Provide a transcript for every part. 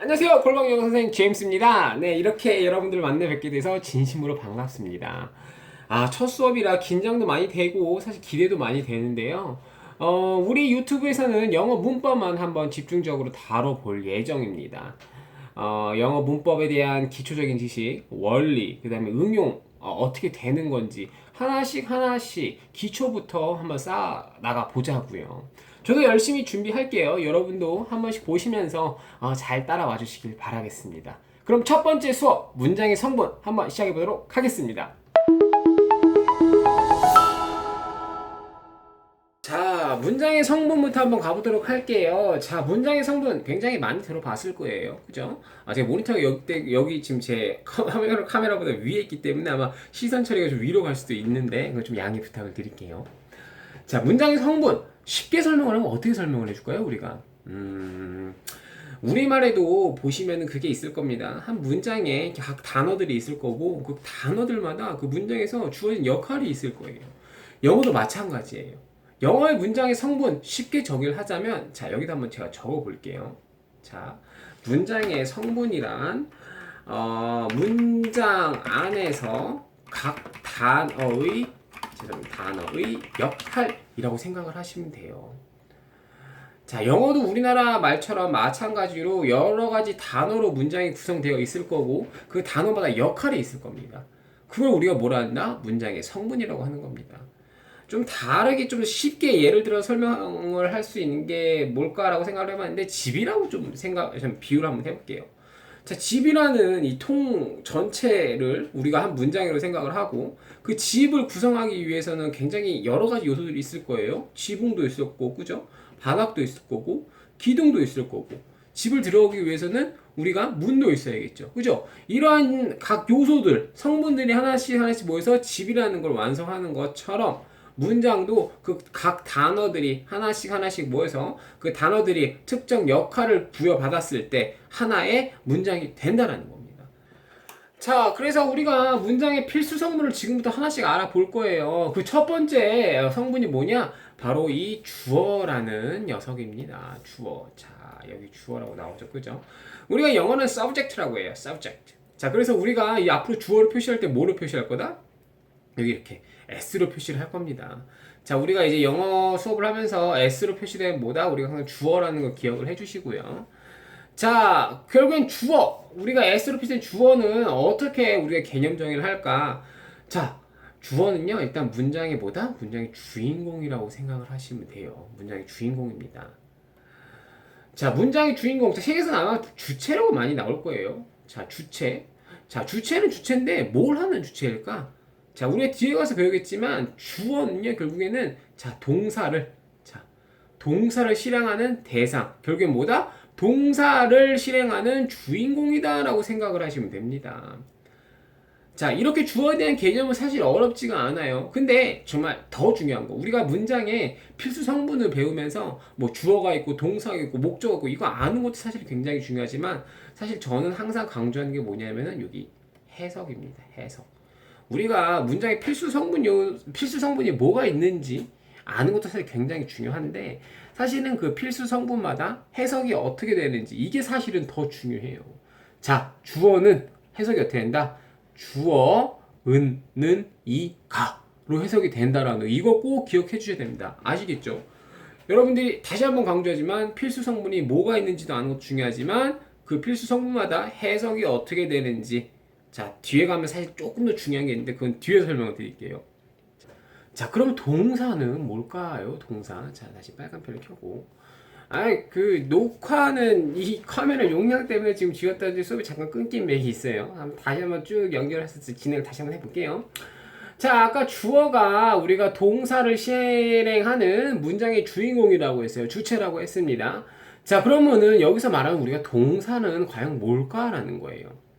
안녕하세요. 골방영 선생님 제임스입니다. 네, 이렇게 여러분들 만나 뵙게 돼서 진심으로 반갑습니다. 첫 수업이라 긴장도 많이 되고 사실 기대도 많이 되는데요. 우리 유튜브에서는 영어 문법만 한번 집중적으로 다뤄볼 예정입니다. 영어 문법에 대한 기초적인 지식, 원리, 그 다음에 응용, 어떻게 되는 건지 하나씩 하나씩 기초부터 한번 쌓아 나가 보자고요. 저도 열심히 준비할게요. 여러분도 한 번씩 보시면서 잘 따라와 주시길 바라겠습니다. 그럼 첫 번째 수업, 문장의 성분 한번 시작해 보도록 하겠습니다. 자, 문장의 성분부터 한번 가보도록 할게요. 자, 문장의 성분 굉장히 많이 들어봤을 거예요. 그죠? 제 모니터가 여기 지금 제 카메라보다 위에 있기 때문에 아마 시선 처리가 좀 위로 갈 수도 있는데, 그거 좀 양해 부탁을 드릴게요. 자, 문장의 성분. 쉽게 설명을 하면 어떻게 설명을 해줄까요, 우리가? 우리말에도 보시면은 그게 있을 겁니다. 한 문장에 각 단어들이 있을 거고, 그 단어들마다 그 문장에서 주어진 역할이 있을 거예요. 영어도 마찬가지예요. 영어의 문장의 성분 쉽게 정의를 하자면, 자, 여기다 한번 제가 적어 볼게요. 자, 문장의 성분이란, 문장 안에서 각 단어의 역할이라고 생각을 하시면 돼요. 자, 영어도 우리나라 말처럼 마찬가지로 여러 가지 단어로 문장이 구성되어 있을 거고, 그 단어마다 역할이 있을 겁니다. 그걸 우리가 뭐라 한다? 문장의 성분이라고 하는 겁니다. 좀 다르게 좀 쉽게 예를 들어 설명을 할 수 있는 게 뭘까라고 생각을 해봤는데, 집이라고 좀 비유를 한번 해볼게요. 자, 집이라는 이 통 전체를 우리가 한 문장으로 생각을 하고, 그 집을 구성하기 위해서는 굉장히 여러 가지 요소들이 있을 거예요. 지붕도 있었고, 그죠? 바닥도 있을 거고, 기둥도 있을 거고, 집을 들어오기 위해서는 우리가 문도 있어야겠죠. 그죠? 이러한 각 요소들, 성분들이 하나씩 하나씩 모여서 집이라는 걸 완성하는 것처럼, 문장도 그 각 단어들이 하나씩 하나씩 모여서 그 단어들이 특정 역할을 부여받았을 때 하나의 문장이 된다는 겁니다. 자, 그래서 우리가 문장의 필수 성분을 지금부터 하나씩 알아볼 거예요. 그 첫 번째 성분이 뭐냐? 바로 이 주어라는 녀석입니다. 주어. 자, 여기 주어라고 나오죠. 그죠? 우리가 영어는 subject라고 해요. subject. 자, 그래서 우리가 이 앞으로 주어를 표시할 때 뭐로 표시할 거다? 여기 이렇게 S로 표시를 할 겁니다. 자, 우리가 이제 영어 수업을 하면서 S로 표시된 뭐다? 우리가 항상 주어라는 걸 기억을 해주시고요. 자, 결국엔 주어. 우리가 S로 표시된 주어는 어떻게 우리가 개념 정의를 할까? 자, 주어는요, 일단 문장의 뭐다? 문장의 주인공이라고 생각을 하시면 돼요. 문장의 주인공입니다. 자, 문장의 주인공. 자, 책에서는 아마 주체라고 많이 나올 거예요. 자, 주체. 자, 주체는 주체인데 뭘 하는 주체일까? 자, 우리가 뒤에 가서 배우겠지만 주어는요, 결국에는 동사를 실행하는 대상. 결국엔 뭐다? 동사를 실행하는 주인공이다라고 생각을 하시면 됩니다. 자, 이렇게 주어에 대한 개념은 사실 어렵지가 않아요. 근데 정말 더 중요한 거, 우리가 문장의 필수 성분을 배우면서 뭐 주어가 있고 동사가 있고 목적가 있고 이거 아는 것도 사실 굉장히 중요하지만, 사실 저는 항상 강조하는 게 뭐냐면은 여기 해석입니다. 해석. 우리가 문장의 필수 성분이 뭐가 있는지 아는 것도 사실 굉장히 중요한데, 사실은 그 필수 성분마다 해석이 어떻게 되는지 이게 사실은 더 중요해요. 자, 주어는 해석이 어떻게 된다? 주어, 는, 이, 가로 해석이 된다라는 거, 이거 꼭 기억해 주셔야 됩니다. 아시겠죠? 여러분들이 다시 한번 강조하지만 필수 성분이 뭐가 있는지도 아는 것도 중요하지만 그 필수 성분마다 해석이 어떻게 되는지, 자, 뒤에 가면 사실 조금 더 중요한 게 있는데 그건 뒤에 설명을 드릴게요. 자, 그럼 동사는 뭘까요? 동사. 자, 다시 빨간 펜을 켜고. 그 녹화는 이 카메라 용량 때문에 지금 지웠다는데 수업이 잠깐 끊긴 맥이 있어요. 다시 한번 쭉 연결해서 진행을 다시 한번 해볼게요. 자, 아까 주어가 우리가 동사를 실행하는 문장의 주인공이라고 했어요. 주체라고 했습니다. 자, 그러면은 여기서 말하는 우리가 동사는 과연 뭘까라는 거예요.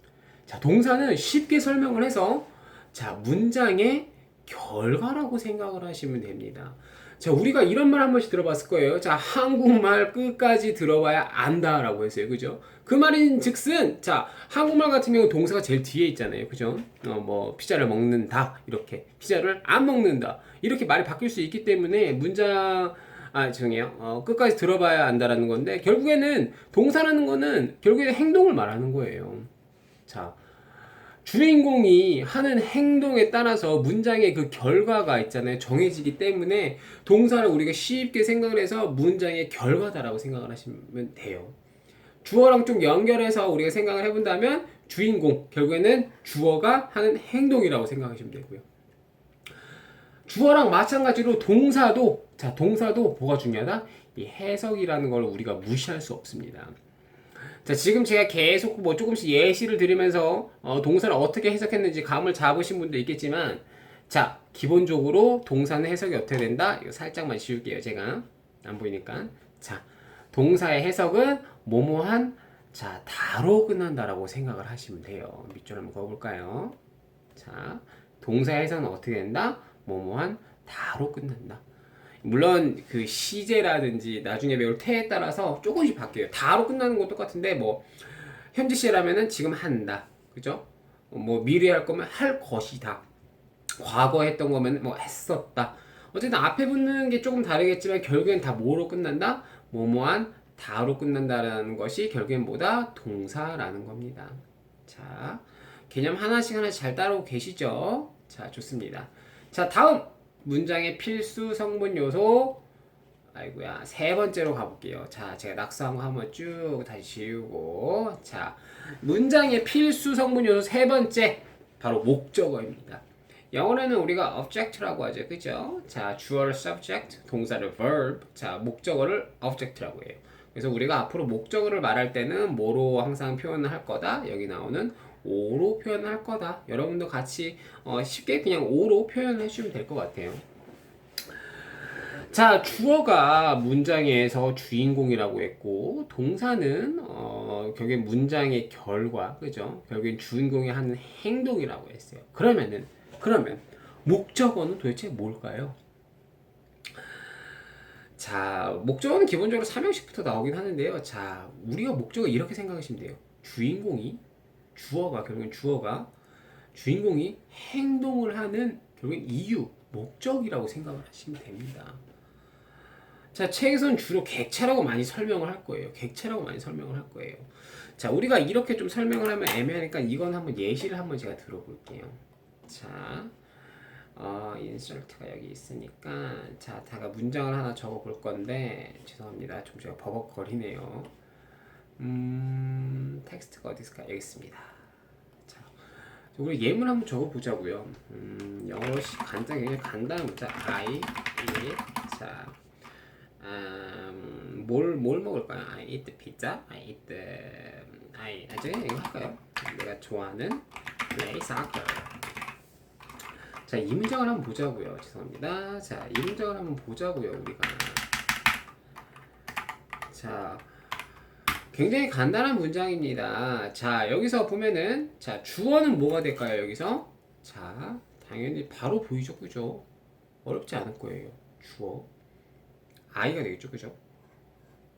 자, 동사는 쉽게 설명을 해서, 자, 문장의 결과라고 생각을 하시면 됩니다. 자, 우리가 이런 말 한 번씩 들어봤을 거예요. 자, 한국말 끝까지 들어봐야 안다라고 했어요. 그죠? 그 말인 즉슨, 자, 한국말 같은 경우 동사가 제일 뒤에 있잖아요. 그죠? 뭐, 피자를 먹는다. 이렇게. 피자를 안 먹는다. 이렇게 말이 바뀔 수 있기 때문에 문장 죄송해요. 끝까지 들어봐야 안다라는 건데, 결국에는 동사라는 거는 결국에는 행동을 말하는 거예요. 자, 주인공이 하는 행동에 따라서 문장의 그 결과가 있잖아요. 정해지기 때문에 동사를 우리가 쉽게 생각을 해서 문장의 결과다라고 생각을 하시면 돼요. 주어랑 좀 연결해서 우리가 생각을 해본다면 주인공, 결국에는 주어가 하는 행동이라고 생각하시면 되고요. 주어랑 마찬가지로 동사도 뭐가 중요하다? 이 해석이라는 걸 우리가 무시할 수 없습니다. 자, 지금 제가 계속 뭐 조금씩 예시를 드리면서 동사를 어떻게 해석했는지 감을 잡으신 분도 있겠지만, 자, 기본적으로 동사는 해석이 어떻게 된다? 이거 살짝만 지울게요. 제가 안 보이니까. 자, 동사의 해석은 뭐뭐한 자, 다로 끝난다라고 생각을 하시면 돼요. 밑줄 한번 그어볼까요? 자, 동사의 해석은 어떻게 된다? 뭐뭐한 다로 끝난다. 물론 그 시제라든지 나중에 배울 태에 따라서 조금씩 바뀌어요. 다로 끝나는 건 똑같은데 뭐 현재 시라면은 지금 한다, 그죠? 뭐 미래 할 거면 할 것이다. 과거 했던 거면 뭐 했었다. 어쨌든 앞에 붙는 게 조금 다르겠지만 결국엔 다 뭐로 끝난다? 뭐뭐한 다로 끝난다라는 것이 결국엔 뭐다? 동사라는 겁니다. 자, 개념 하나씩 잘 따르고 계시죠? 자, 좋습니다. 자, 다음 문장의 필수 성분 요소, 아이고야, 세 번째로 가볼게요. 자, 제가 낙서한 거 한번 쭉 다시 지우고, 자, 문장의 필수 성분 요소 세 번째, 바로 목적어입니다. 영어로는 우리가 object라고 하죠, 그죠? 자, 주어를 subject, 동사를 verb, 자, 목적어를 object라고 해요. 그래서 우리가 앞으로 목적어를 말할 때는 뭐로 항상 표현을 할 거다? 여기 나오는 오로 표현을 할 거다. 여러분도 같이 쉽게 그냥 오로 표현을 해주시면 될 것 같아요. 자, 주어가 문장에서 주인공이라고 했고, 동사는 결국에 문장의 결과, 그죠? 결국엔 주인공이 하는 행동이라고 했어요. 그러면 목적어는 도대체 뭘까요? 자, 목적어는 기본적으로 3형식부터 나오긴 하는데요. 자, 우리가 목적어 이렇게 생각하시면 돼요. 결국엔 주인공이 행동을 하는 결국엔 이유, 목적이라고 생각을 하시면 됩니다. 자, 책에서는 주로 객체라고 많이 설명을 할 거예요. 자, 우리가 이렇게 좀 설명을 하면 애매하니까 이건 한번 예시를 한번 제가 들어볼게요. 자, 인설트가 여기 있으니까, 자, 다가 문장을 하나 적어 볼 건데, 죄송합니다. 좀 제가 버벅거리네요. 텍스트가 어디 있을까? 여기 있습니다. 자, 우리 예문 한번 적어 보자고요. 영어로 굉장히 간단한 문자. I eat. 자, 뭘 먹을까요? I eat the pizza. 나중에 이거 할까요? 내가 좋아하는 play soccer. 자, 이 문장을 한번 보자고요. 죄송합니다. 자, 이 문장을 한번 보자고요. 우리가. 자, 굉장히 간단한 문장입니다. 자, 여기서 보면은, 자, 주어는 뭐가 될까요? 여기서. 자, 당연히 바로 보이죠, 그죠? 어렵지 않을 거예요. 주어. I가 되겠죠, 그죠?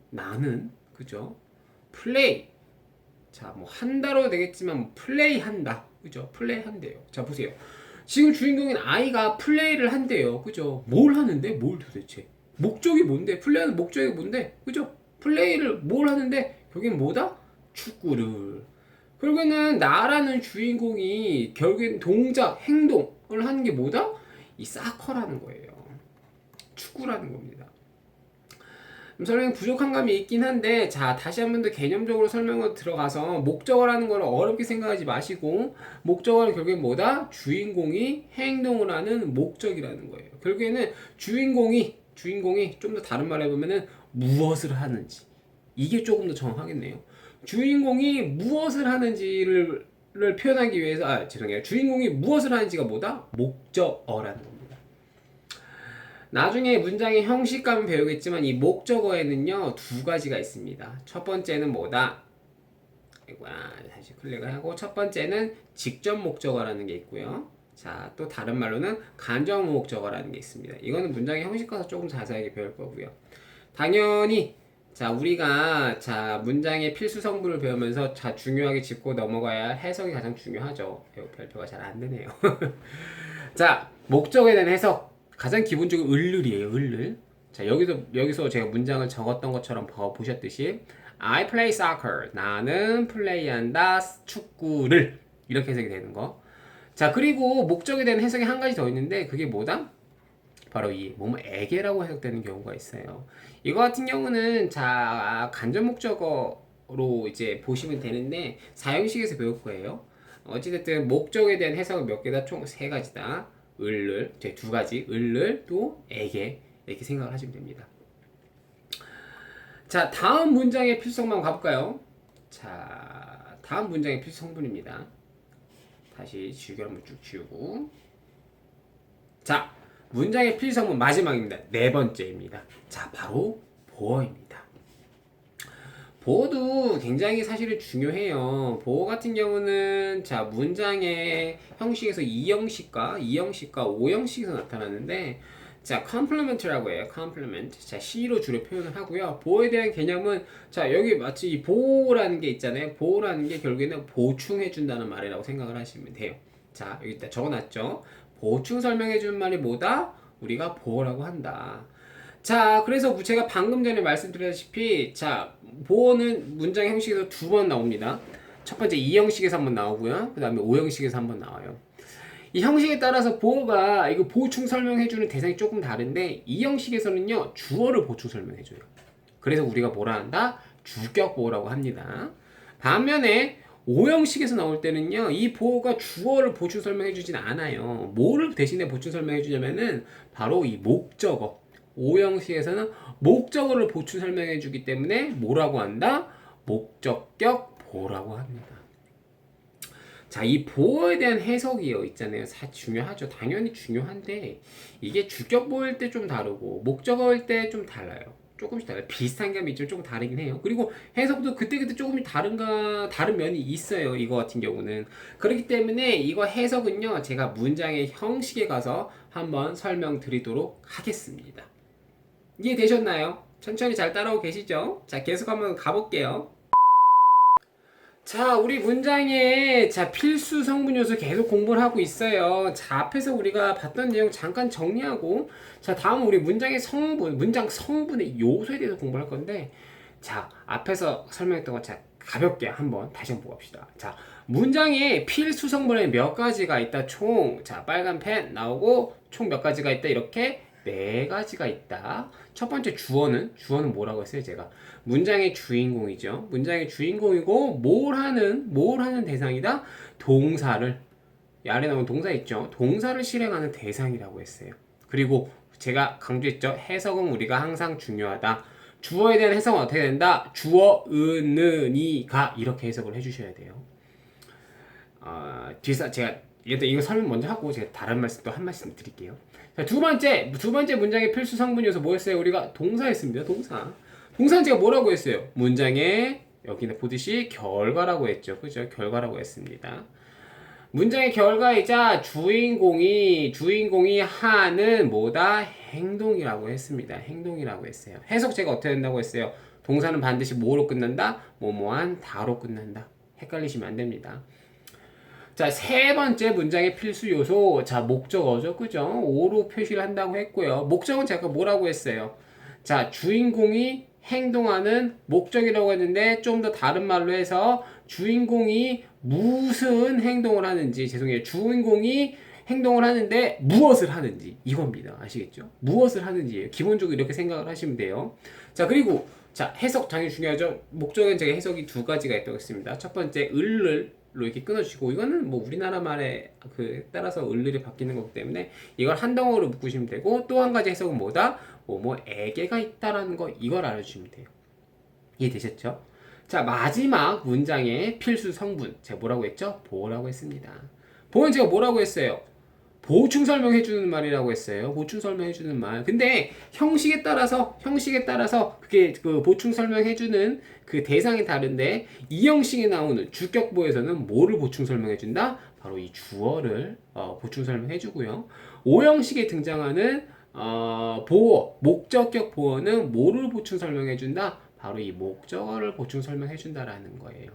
나는, 그죠? 플레이. 자, 뭐 한다로 되겠지만 플레이 한다, 그죠? 플레이 한대요. 자, 보세요. 지금 주인공인 I가 플레이를 한대요, 그죠? 뭘 하는데? 뭘 도대체? 목적이 뭔데? 플레이하는 목적이 뭔데? 그죠? 플레이를 뭘 하는데? 결국엔 뭐다? 축구를. 결국에는 나라는 주인공이 결국엔 동작, 행동을 하는 게 뭐다? 이 사커라는 거예요. 축구라는 겁니다. 설명 부족한 감이 있긴 한데, 자, 다시 한 번 더 개념적으로 설명을 들어가서 목적어라는 걸 어렵게 생각하지 마시고, 목적어는 결국엔 뭐다? 주인공이 행동을 하는 목적이라는 거예요. 결국에는 주인공이 좀 더 다른 말로 해보면은 무엇을 하는지, 이게 조금 더 정확하겠네요. 주인공이 무엇을 하는지를 표현하기 위해서, 주인공이 무엇을 하는지가 뭐다? 목적어라는 겁니다. 나중에 문장의 형식감은 배우겠지만 이 목적어에는요, 두 가지가 있습니다. 첫 번째는 뭐다? 다시 클릭을 하고, 첫 번째는 직접 목적어라는 게 있고요. 자, 또 다른 말로는 간접 목적어라는 게 있습니다. 이거는 문장의 형식 가서 조금 자세하게 배울 거고요. 당연히 자, 우리가 문장의 필수 성분을 배우면서 중요하게 짚고 넘어가야 할 해석이 가장 중요하죠. 별표가 잘 안 되네요. 자, 목적에 대한 해석. 가장 기본적으로 을을이에요. 자, 여기서 제가 문장을 적었던 것처럼 보셨듯이 I play soccer. 나는 플레이한다 축구를. 이렇게 해석이 되는 거. 자, 그리고 목적에 대한 해석이 한 가지 더 있는데 그게 뭐다? 바로 이 뭐뭐에게라고 해석되는 경우가 있어요. 이거 같은 경우는 자 간접 목적어로 이제 보시면 되는데 사형식에서 배울 거예요. 어찌됐든 목적에 대한 해석은 몇 개다? 총 세 가지다. 을을, 두 가지, 을을 또 에게 이렇게 생각을 하시면 됩니다. 자, 다음 문장의 필수성만 가볼까요? 자, 다음 문장의 필수 성분입니다. 다시 지우개를 한번 쭉 지우고. 자, 문장의 필수 성분 마지막입니다. 네 번째입니다. 자, 바로 보어입니다. 보어도 굉장히 사실은 중요해요. 보어 같은 경우는 자, 문장의 형식에서 2형식과 5형식에서 나타나는데 자, complement라고 해요. complement. 자, C로 주로 표현을 하고요. 보호에 대한 개념은 자, 여기 마치 이 보호라는 게 있잖아요. 보호라는 게 결국에는 보충해 준다는 말이라고 생각을 하시면 돼요. 자, 여기 다 적어놨죠. 보충 설명해 주는 말이 뭐다? 우리가 보호라고 한다. 자, 그래서 제가 방금 전에 말씀드렸다시피 자, 보호는 문장 형식에서 두 번 나옵니다. 첫 번째 2형식에서 한번 나오고요. 그 다음에 5형식에서 한번 나와요. 이 형식에 따라서 보어가 이거 보충 설명해주는 대상이 조금 다른데 이 형식에서는요 주어를 보충 설명해줘요. 그래서 우리가 뭐라 한다? 주격 보어라고 합니다. 반면에 5형식에서 나올 때는요 이 보어가 주어를 보충 설명해주진 않아요. 뭐를 대신에 보충 설명해주냐면은 바로 이 목적어. 5형식에서는 목적어를 보충 설명해주기 때문에 뭐라고 한다? 목적격 보어라고 합니다. 자, 이 보어에 대한 해석이요 있잖아요. 중요하죠. 당연히 중요한데 이게 주격 보어일 때 좀 다르고 목적어일 때 좀 달라요. 조금씩 달라요. 비슷한 감이 있지만 조금 다르긴 해요. 그리고 해석도 그때그때 조금 다른 면이 있어요. 이거 같은 경우는. 그렇기 때문에 이거 해석은요. 제가 문장의 형식에 가서 한번 설명드리도록 하겠습니다. 이해되셨나요? 천천히 잘 따라오고 계시죠? 자, 계속 한번 가볼게요. 자, 우리 문장의 필수 성분 요소 계속 공부를 하고 있어요. 자, 앞에서 우리가 봤던 내용 잠깐 정리하고, 자, 다음 우리 문장의 성분, 문장 성분의 요소에 대해서 공부할 건데, 자, 앞에서 설명했던 거 가볍게 한번 다시 한번 보고 갑시다. 자, 문장의 필수 성분에 몇 가지가 있다. 자, 빨간 펜 나오고, 총 몇 가지가 있다. 이렇게 네 가지가 있다. 첫 번째 주어는 뭐라고 했어요? 제가 문장의 주인공이죠. 문장의 주인공이고 뭘 하는 대상이다? 동사를 아래 나온 동사 있죠. 동사를 실행하는 대상이라고 했어요. 그리고 제가 강조했죠. 해석은 우리가 항상 중요하다. 주어에 대한 해석은 어떻게 된다? 주어, 은이가 이렇게 해석을 해주셔야 돼요. 뒤에서 제가 일단 이거 설명 먼저 하고 제가 다른 말씀 또 한 말씀 드릴게요. 자, 두 번째 문장의 필수 성분 요소 뭐였어요? 우리가 동사였습니다. 동사는 제가 뭐라고 했어요? 문장에 여기는 보듯이 결과라고 했죠. 그죠? 결과라고 했습니다. 문장의 결과이자 주인공이 하는 뭐다? 행동이라고 했습니다. 행동이라고 했어요. 해석 제가 어떻게 된다고 했어요? 동사는 반드시 뭐로 끝난다? 뭐뭐한 다로 끝난다. 헷갈리시면 안 됩니다. 자, 세 번째 문장의 필수 요소. 자, 목적어죠. 그죠? 오로 표시를 한다고 했고요. 목적은 제가 뭐라고 했어요? 자, 주인공이 행동하는 목적이라고 했는데 좀 더 다른 말로 해서 주인공이 무슨 행동을 하는지, 죄송해요. 주인공이 행동을 하는데 무엇을 하는지 이겁니다. 아시겠죠? 무엇을 하는지예요. 기본적으로 이렇게 생각을 하시면 돼요. 자, 그리고 자, 해석 당연히 중요하죠. 목적은 제가 해석이 두 가지가 있다고 했습니다. 첫 번째 을을 로 이렇게 끊어주시고 이거는 뭐 우리나라 말에 따라서 을들이 바뀌는 거기 때문에 이걸 한 덩어리로 묶으시면 되고 또 한 가지 해석은 뭐다? 뭐에게가 있다라는 거 이걸 알아주시면 돼요. 이해되셨죠? 자, 마지막 문장의 필수 성분 제가 뭐라고 했죠? 보어라고 했습니다. 보어는 제가 뭐라고 했어요? 보충 설명해주는 말이라고 했어요. 보충 설명해주는 말. 근데 형식에 따라서 그게 그 보충 설명해주는 그 대상이 다른데 이 형식에 나오는 주격보에서는 뭐를 보충 설명해준다? 바로 이 주어를 보충 설명해주고요. 5형식에 등장하는 보어, 목적격 보어는 뭐를 보충 설명해준다? 바로 이 목적어를 보충 설명해준다라는 거예요.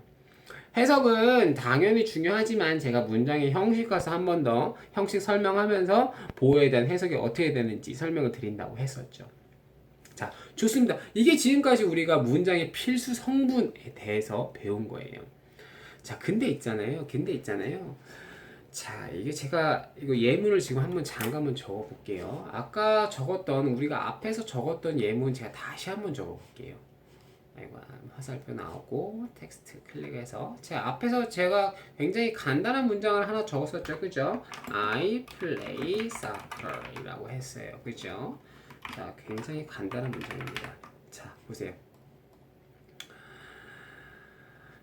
해석은 당연히 중요하지만 제가 문장의 형식 가서 한 번 더 형식 설명하면서 보호에 대한 해석이 어떻게 되는지 설명을 드린다고 했었죠. 자, 좋습니다. 이게 지금까지 우리가 문장의 필수 성분에 대해서 배운 거예요. 자, 근데 있잖아요. 자, 이게 제가 이거 예문을 지금 한번 잠깐만 적어 볼게요. 아까 적었던, 우리가 앞에서 적었던 예문 제가 다시 한번 적어 볼게요. 아이고, 화살표 나오고 텍스트 클릭해서 제가 앞에서 제가 굉장히 간단한 문장을 하나 적었었죠, 그죠? I play soccer 이라고 했어요, 그죠? 자, 굉장히 간단한 문장입니다. 자, 보세요.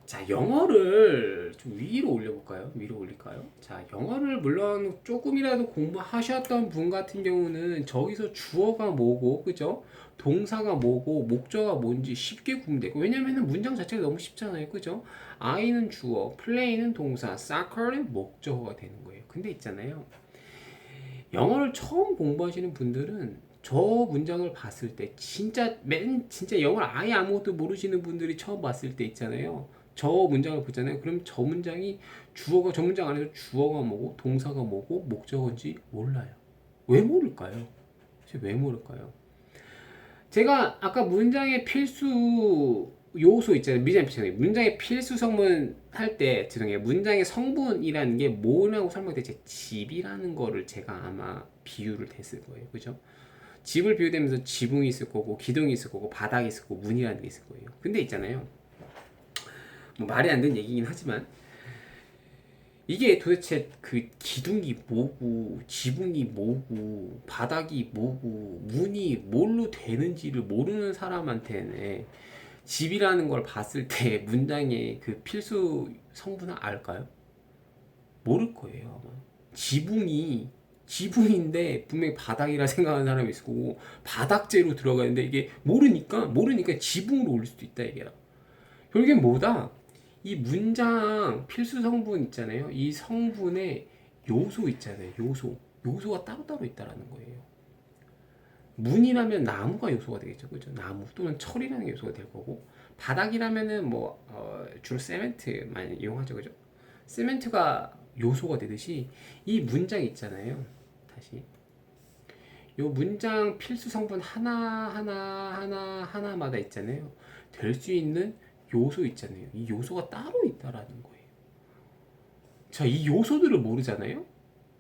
자, 영어를 좀 위로 올려볼까요? 위로 올릴까요? 자, 영어를 물론 조금이라도 공부하셨던 분 같은 경우는 저기서 주어가 뭐고, 그죠? 동사가 뭐고, 목적어가 뭔지 쉽게 구분 되고, 왜냐면은 문장 자체가 너무 쉽잖아요, 그죠? I는 주어, play는 동사, soccer는 목적어가 되는 거예요. 근데 있잖아요. 영어를 처음 공부하시는 분들은 저 문장을 봤을 때 진짜 영어를 아예 아무것도 모르시는 분들이 처음 봤을 때 있잖아요. 저 문장을 보잖아요. 그럼 저 문장이 주어가 저 문장 안에서 주어가 뭐고 동사가 뭐고 목적어인지 몰라요. 왜 모를까요? 왜 모를까요? 제가 아까 문장의 필수 요소 있잖아요. 문장의 필수 성분 할 때, 죄송해요. 문장의 성분이라는 게 뭐라고 설명할 때 제 집이라는 거를 제가 아마 비유를 했을 거예요. 그죠? 집을 비유되면서 지붕이 있을 거고, 기둥이 있을 거고, 바닥이 있을 거고, 문이라는 게 있을 거예요. 근데 있잖아요. 뭐 말이 안 되는 얘기긴 하지만, 이게 도대체 그 기둥이 뭐고 지붕이 뭐고 바닥이 뭐고 문이 뭘로 되는지를 모르는 사람한테는 집이라는 걸 봤을 때 문장의 그 필수 성분을 알까요? 모를 거예요 아마. 지붕인데 분명히 바닥이라 생각하는 사람이 있을 거고 바닥재로 들어가는데 이게 모르니까 지붕으로 올릴 수도 있다 이게. 결국엔 뭐다? 이 문장 필수 성분 있잖아요. 이 성분의 요소 있잖아요. 요소가 따로따로 있다라는 거예요. 문이라면 나무가 요소가 되겠죠. 그죠? 나무 또는 철이라는 게 요소가 될 거고, 바닥이라면은 주로 세멘트 많이 이용하죠. 그죠? 세멘트가 요소가 되듯이 이 문장 있잖아요. 다시. 요 문장 필수 성분 하나마다 있잖아요. 될 수 있는 요소 있잖아요. 이 요소가 따로 있다라는 거예요. 자, 이 요소들을 모르잖아요.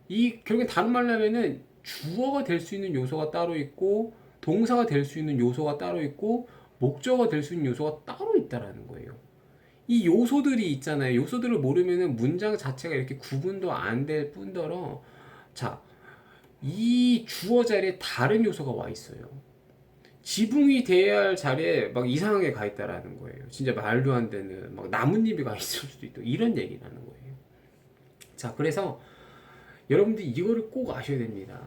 이 결국엔 다른 말로 하면은 주어가 될 수 있는 요소가 따로 있고 동사가 될 수 있는 요소가 따로 있고 목적어가 될 수 있는 요소가 따로 있다라는 거예요. 이 요소들이 있잖아요. 요소들을 모르면은 문장 자체가 이렇게 구분도 안 될 뿐더러, 자, 이 주어 자리에 다른 요소가 와 있어요. 지붕이 돼야 할 자리에 막 이상하게 가 있다라는 거예요. 진짜 말도 안 되는 막 나뭇잎이 가 있을 수도 있고 이런 얘기라는 거예요. 자, 그래서 여러분들 이거를 꼭 아셔야 됩니다.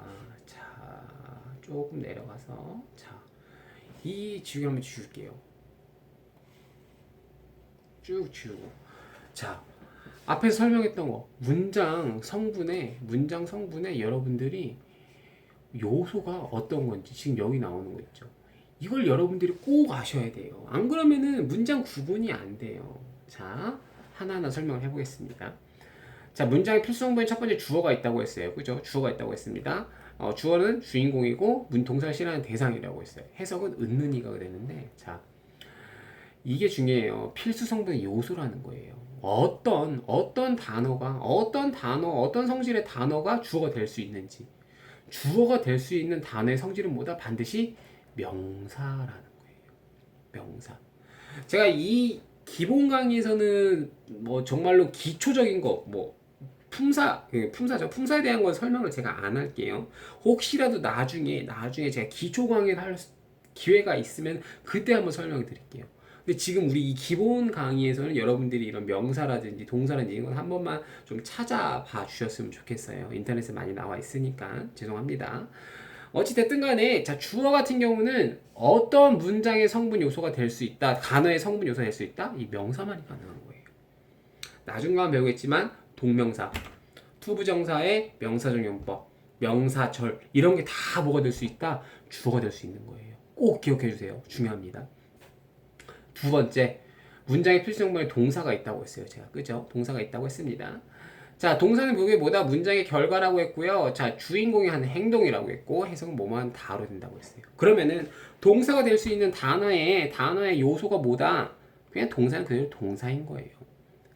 자, 조금 내려가서 자, 이 지우개 한번 지울게요. 쭉 지우고. 자, 앞에서 설명했던 거 문장 성분에 여러분들이 요소가 어떤 건지 지금 여기 나오는 거 있죠. 이걸 여러분들이 꼭 아셔야 돼요. 안 그러면은 문장 구분이 안 돼요. 자, 하나하나 설명을 해보겠습니다. 자, 문장의 필수 성분에 첫 번째 주어가 있다고 했어요. 그죠? 주어가 있다고 했습니다. 주어는 주인공이고 동사를 실현하는 대상이라고 했어요. 해석은 은는 이가 되는데, 자, 이게 중요해요. 필수 성분의 요소라는 거예요. 어떤 단어가 어떤 성질의 단어가 주어가 될 수 있는지. 주어가 될 수 있는 단어의 성질은 뭐다? 반드시 명사라는 거예요. 명사. 제가 이 기본 강의에서는 뭐 정말로 기초적인 거, 품사죠. 품사에 대한 건 설명을 제가 안 할게요. 혹시라도 나중에 제가 기초 강의를 할 기회가 있으면 그때 한번 설명을 드릴게요. 근데 지금 우리 이 기본 강의에서는 여러분들이 이런 명사라든지 동사라든지 이런 건 한 번만 좀 찾아봐 주셨으면 좋겠어요. 인터넷에 많이 나와 있으니까 죄송합니다. 어찌됐든 간에, 자, 주어 같은 경우는 어떤 문장의 성분 요소가 될 수 있다, 단어의 성분 요소가 될 수 있다, 이 명사만이 가능한 거예요. 나중에 가면 배우겠지만 동명사, 투부정사의 명사정용법, 명사절 이런 게 다 뭐가 될 수 있다? 주어가 될 수 있는 거예요. 꼭 기억해 주세요. 중요합니다. 두 번째, 문장의 필수 성분에 동사가 있다고 했어요. 제가 그죠? 동사가 있다고 했습니다. 자, 동사는 그게 뭐다? 문장의 결과라고 했고요. 자, 주인공이 하는 행동이라고 했고 해석은 뭐만 다로 된다고 했어요. 그러면은 동사가 될 수 있는 단어의 요소가 뭐다? 그냥 동사는 그대로 동사인 거예요.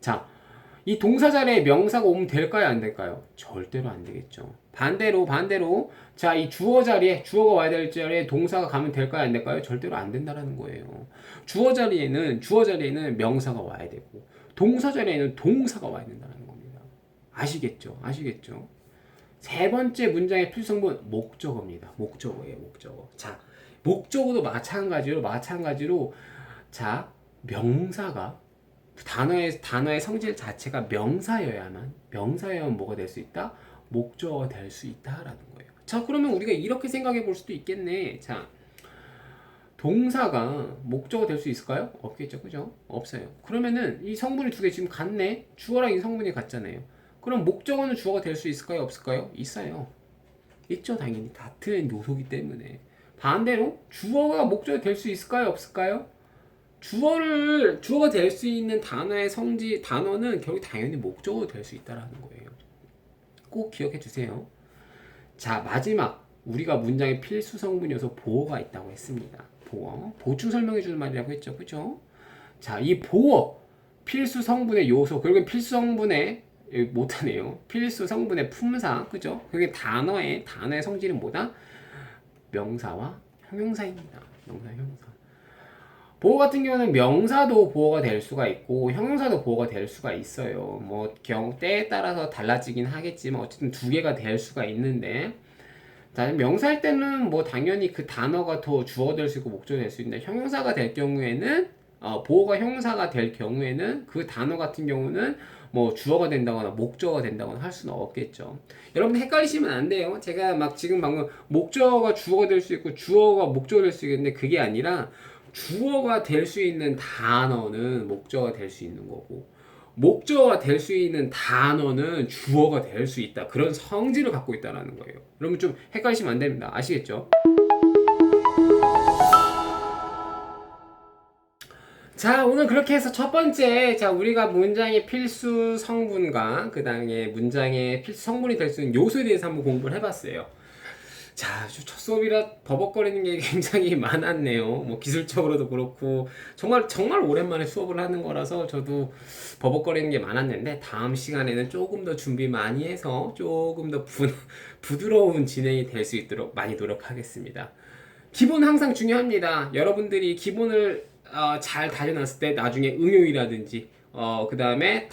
자, 이 동사 자리에 명사가 오면 될까요? 안 될까요? 절대로 안 되겠죠. 반대로 자, 이 주어 자리에 주어가 와야 될 자리에 동사가 가면 될까요? 안 될까요? 절대로 안 된다라는 거예요. 주어 자리에는 명사가 와야 되고 동사 자리에는 동사가 와야 된다는 겁니다. 아시겠죠? 세 번째 문장의 필수성분 목적어입니다. 목적어예요, 목적어. 자, 목적어도 마찬가지로 자, 명사가 단어의 성질 자체가 명사여야만 뭐가 될 수 있다? 목적어가 될 수 있다라는 거예요. 자, 그러면 우리가 이렇게 생각해 볼 수도 있겠네. 자, 동사가 목적어 될 수 있을까요? 없겠죠, 그죠? 없어요. 그러면은 이 성분이 두 개 지금 같네. 주어랑 이 성분이 같잖아요. 그럼 목적어는 주어가 될 수 있을까요? 없을까요? 있어요. 있죠, 당연히 같은 요소기 때문에. 반대로 주어가 목적이 될 수 있을까요? 없을까요? 주어가 될 수 있는 단어는 결국 당연히 목적어가 될 수 있다라는 거예요. 꼭 기억해 주세요. 자, 마지막 우리가 문장의 필수 성분 요소 보어가 있다고 했습니다. 보충 설명해 주는 말이라고 했죠, 그죠? 자, 이 보어 필수 성분의 요소, 결국엔 필수 성분의 못하네요. 필수 성분의 품사, 그죠? 그게 단어의 성질은 뭐다? 명사와 형용사입니다. 명사, 형용사. 보어 같은 경우는 명사도 보어가 될 수가 있고 형용사도 보어가 될 수가 있어요. 뭐 때에 따라서 달라지긴 하겠지만 어쨌든 두 개가 될 수가 있는데, 자, 명사일 때는 뭐 당연히 그 단어가 더 주어 될 수 있고 목적이 될 수 있는데, 형용사가 될 경우에는 보어가 형용사가 될 경우에는 그 단어 같은 경우는 뭐 주어가 된다거나 목적어가 된다거나 할 수는 없겠죠. 여러분 헷갈리시면 안 돼요. 제가 막 지금 방금 목적어가 주어가 될 수 있고 주어가 목적어가 될 수 있겠는데, 그게 아니라 주어가 될 수 있는 단어는 목적어가 될 수 있는 거고 목적어가 될 수 있는 단어는 주어가 될 수 있다. 그런 성질을 갖고 있다는 거예요. 여러분 좀 헷갈리시면 안 됩니다. 아시겠죠? 자, 오늘 그렇게 해서 첫 번째, 자, 우리가 문장의 필수 성분과 그 다음에 문장의 필수 성분이 될 수 있는 요소에 대해서 한번 공부를 해봤어요. 자, 첫 수업이라 버벅거리는 게 굉장히 많았네요. 뭐 기술적으로도 그렇고 정말 오랜만에 수업을 하는 거라서 저도 버벅거리는 게 많았는데, 다음 시간에는 조금 더 준비 많이 해서 조금 더 부드러운 진행이 될 수 있도록 많이 노력하겠습니다. 기본 항상 중요합니다. 여러분들이 기본을 잘 다져놨을 때 나중에 응용이라든지 그 다음에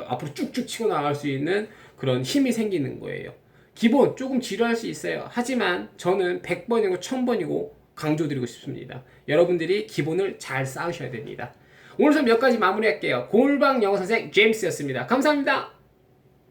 앞으로 쭉쭉 치고 나갈 수 있는 그런 힘이 생기는 거예요. 기본 조금 지루할 수 있어요. 하지만 저는 100번이고 1000번이고 강조드리고 싶습니다. 여러분들이 기본을 잘 쌓으셔야 됩니다. 오늘 수업 몇 가지 마무리할게요. 골방 영어 선생 제임스였습니다. 감사합니다.